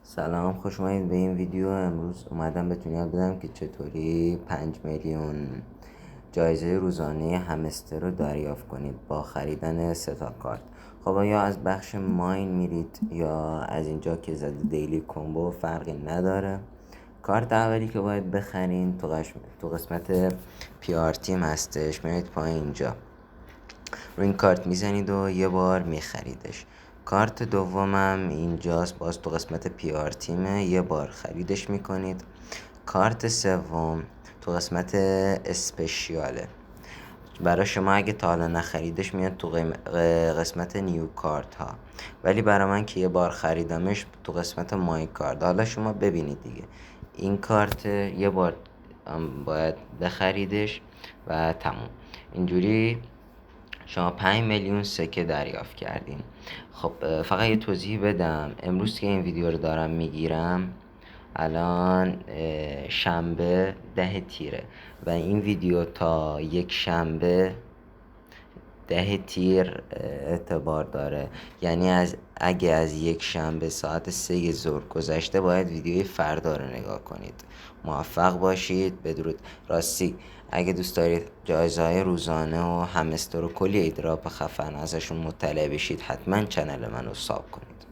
سلام، خوش اومدید به این ویدیو. امروز اومدم بهتون یاد بدم که چطوری 5 میلیون جایزه روزانه همستر رو دریافت کنید با خریدن 3 کارت. خب یا از بخش ماین میرید یا از اینجا که زده دیلی کمبو، فرقی نداره. کارت اولی که باید بخرین تو قسمت پیار تیم هستش. میرید پایین اینجا رو این کارت میزنید و یه بار میخریدش. کارت دومم اینجاست، باز تو قسمت پیار تیمه، یه بار خریدش میکنید. کارت سوم تو قسمت اسپشیاله، برای شما اگه تا حالا نخریدش میاد تو قسمت نیو کارت ها، ولی برای من که یه بار خریدمش تو قسمت مای کارت. حالا شما ببینید دیگه، این کارت یه بار باید بخریدش و تموم. اینجوری شما 5 میلیون سکه دریافت کردین. خب فقط یه توضیح بدم، امروز که این ویدیو رو دارم میگیرم الان شنبه 10 تیره و این ویدیو تا یک شنبه 10 تیر اعتبار داره. یعنی اگه از یک شنبه ساعت 3 ظهر گذشته باید ویدیوی فردا رو نگاه کنید. موفق باشید، بدرود. راستی اگه دوست دارید جایزه‌های روزانه و همستر و کلی ایدراپ خفن ازشون مطلع بشید، حتما چنل منو ساب کنید.